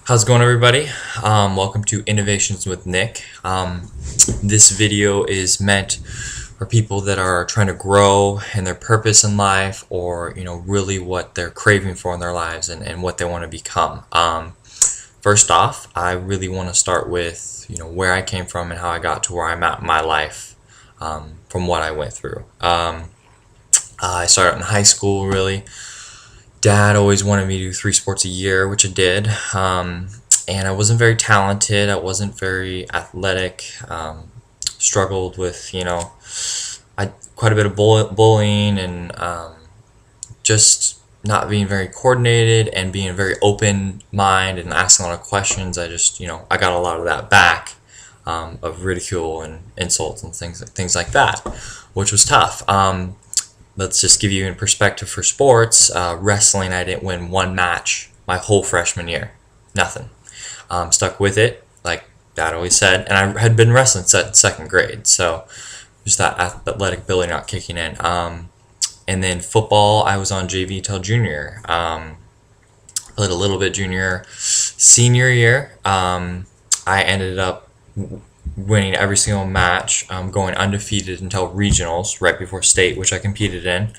How's it going, everybody? Welcome to Innovations with Nick. This video is meant for people that are trying to grow in their purpose in life, or really what they're craving for in their lives and what they want to become. First off, I really want to start with where I came from and how I got to where I'm at in my life, from what I went through. I started in high school, really. Dad always wanted me to do 3 sports a year, which I did. And I wasn't very talented. I wasn't very athletic. Struggled with, quite a bit of bullying and just not being very coordinated and being very open mind and asking a lot of questions. I got a lot of that back, of ridicule and insults and things like that, which was tough. Let's just give you in perspective for sports. Wrestling, I didn't win one match my whole freshman year. Nothing. Stuck with it, like Dad always said. And I had been wrestling since second grade, so just that athletic ability not kicking in. And then football, I was on JV till junior. Played a little bit junior. Senior year, I ended up winning every single match, going undefeated until regionals right before state, which I competed in.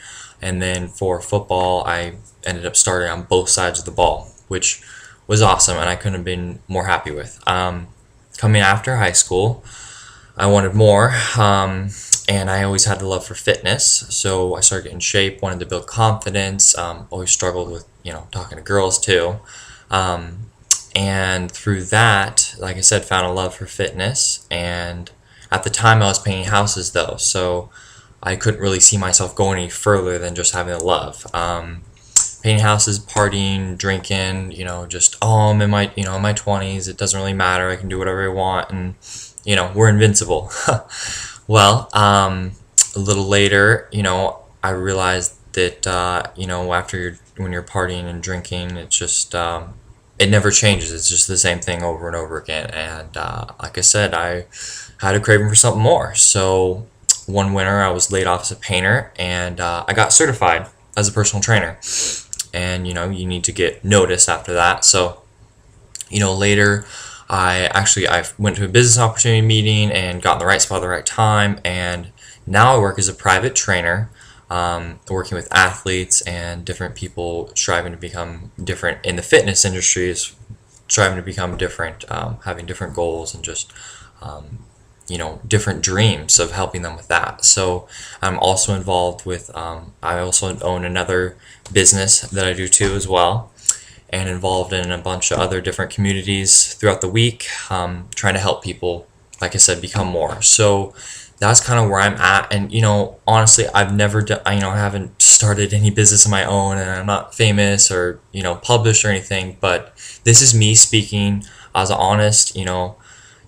And then for football, I ended up starting on both sides of the ball, which was awesome, and I couldn't have been more happy with. Coming after high school, I wanted more, and I always had the love for fitness, so I started getting in shape, wanted to build confidence, always struggled with talking to girls too. And through that, like I said, found a love for fitness. And at the time, I was painting houses though, so I couldn't really see myself going any further than just having a love. Painting houses, partying, drinking, I'm in my in my 20s. It doesn't really matter. I can do whatever I want, and we're invincible. Well, a little later, I realized that when you're partying and drinking, it's just it never changes. It's just the same thing over and over again. And like I said, I had a craving for something more. So one winter, I was laid off as a painter, and I got certified as a personal trainer. And you need to get notice after that. So later, I went to a business opportunity meeting and got in the right spot at the right time. And now I work as a private trainer, working with athletes and different people striving to become different in the fitness industry, is striving to become different, having different goals and just different dreams of helping them with that. So I'm also involved with, I also own another business that I do too as well, and involved in a bunch of other different communities throughout the week, trying to help people, like I said, become more. So that's kind of where I'm at. And honestly, I've never done, I haven't started any business of my own, and I'm not famous or published or anything, but this is me speaking as an honest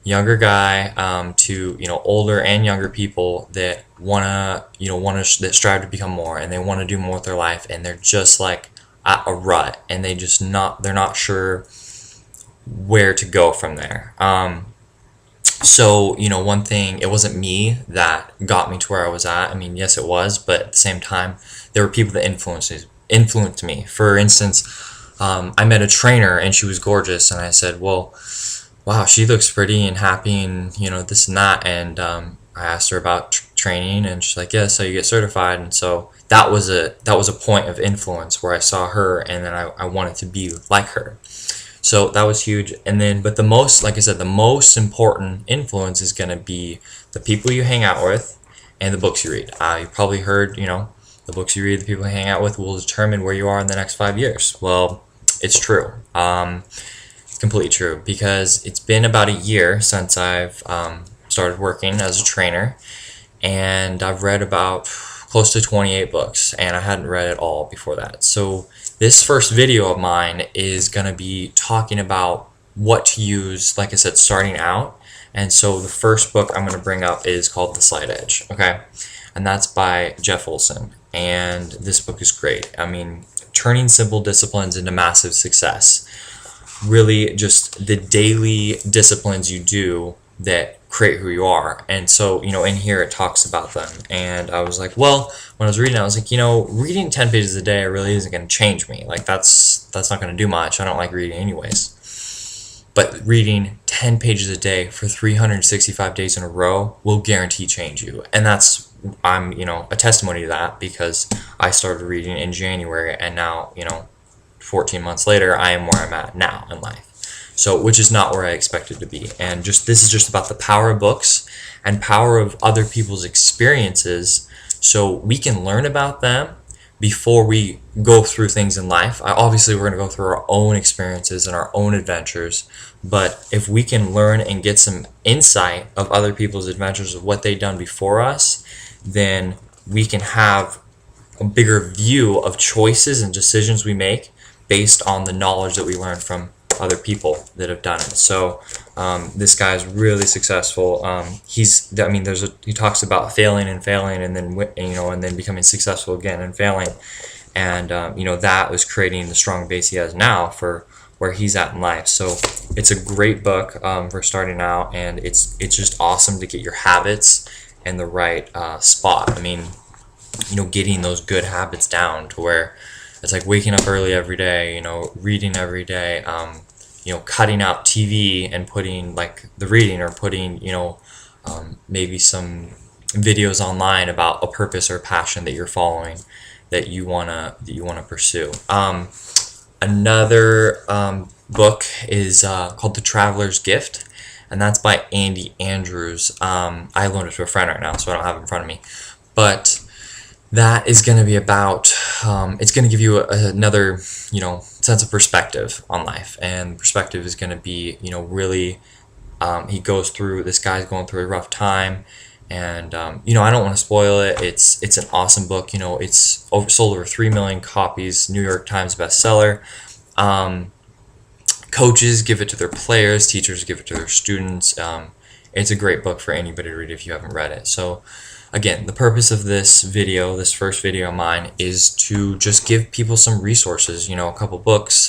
younger guy, to older and younger people that that strive to become more, and they want to do more with their life, and they're just like at a rut, and they're not sure where to go from there. So, one thing, it wasn't me that got me to where I was at. I mean, yes, it was, but at the same time, there were people that influenced me. For instance, I met a trainer, and she was gorgeous, and I said, well, wow, she looks pretty and happy, and this and that. And I asked her about training, and she's like, yeah, so you get certified. And so that was a point of influence where I saw her, and then I wanted to be like her. So that was huge. And then, but like I said, the most important influence is going to be the people you hang out with and the books you read. You probably heard, the books you read, the people you hang out with will determine where you are in the next 5 years. Well, it's true. It's completely true, because it's been about a year since I've started working as a trainer, and I've read about close to 28 books, and I hadn't read it all before that. So this first video of mine is going to be talking about what to use, like I said, starting out. And so the first book I'm going to bring up is called The Slight Edge, okay? And that's by Jeff Olson. And this book is great. I mean, turning simple disciplines into massive success. Really just the daily disciplines you do that create who you are. And so, in here it talks about them. And I was like, well, when I was reading, I was like, reading 10 pages a day really isn't going to change me. Like, that's not going to do much. I don't like reading anyways. but reading 10 pages a day for 365 days in a row will guarantee change you. And I'm, a testimony to that, because I started reading in January, and now, 14 months later, I am where I'm at now in life. So, which is not where I expected to be. And this is just about the power of books and power of other people's experiences, so we can learn about them before we go through things in life. Obviously, we're going to go through our own experiences and our own adventures, but if we can learn and get some insight of other people's adventures, of what they've done before us, then we can have a bigger view of choices and decisions we make based on the knowledge that we learn from other people that have done it. So this guy is really successful. He talks about failing, and then becoming successful again and failing, and that was creating the strong base he has now for where he's at in life. So it's a great book for starting out, and it's just awesome to get your habits in the right spot. Getting those good habits down to where it's like waking up early every day, reading every day, cutting out TV and putting like the reading, or putting, maybe some videos online about a purpose or passion that you're following, that you wanna pursue. Another book is called The Traveler's Gift, and that's by Andy Andrews. I loaned it to a friend right now, so I don't have it in front of me, but that is going to be about, it's going to give you another, sense of perspective on life. And perspective is going to be, really, this guy's going through a rough time. And, I don't want to spoil it. It's an awesome book. It's sold over 3 million copies, New York Times bestseller. Coaches give it to their players, teachers give it to their students. It's a great book for anybody to read if you haven't read it. So, again, the purpose of this first video of mine, is to just give people some resources, a couple books,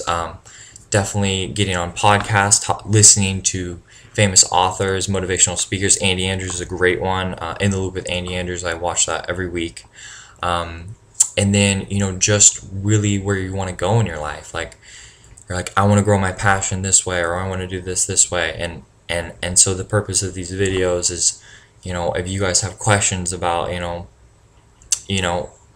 definitely getting on podcasts, listening to famous authors, motivational speakers. Andy Andrews is a great one. In the Loop with Andy Andrews, I watch that every week. And then, just really where you want to go in your life. Like, you're like, I want to grow my passion this way, or I want to do this way. And so the purpose of these videos is, if you guys have questions about,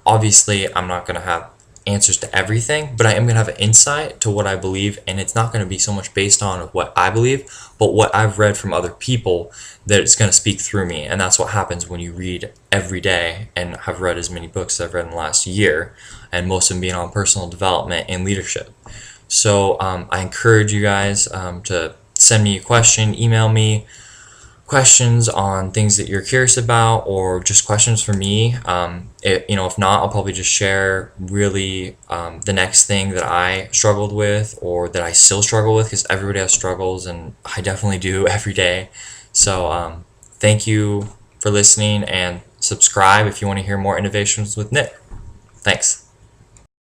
obviously I'm not going to have answers to everything, but I am going to have an insight to what I believe, and it's not going to be so much based on what I believe, but what I've read from other people, that it's going to speak through me. And that's what happens when you read every day, and have read as many books as I've read in the last year, and most of them being on personal development and leadership. So I encourage you guys to send me a question, email me questions on things that you're curious about, or just questions for me. If not, I'll probably just share really the next thing that I struggled with, or that I still struggle with, because everybody has struggles, and I definitely do every day. So thank you for listening, and subscribe if you want to hear more Innovations with Nick. Thanks.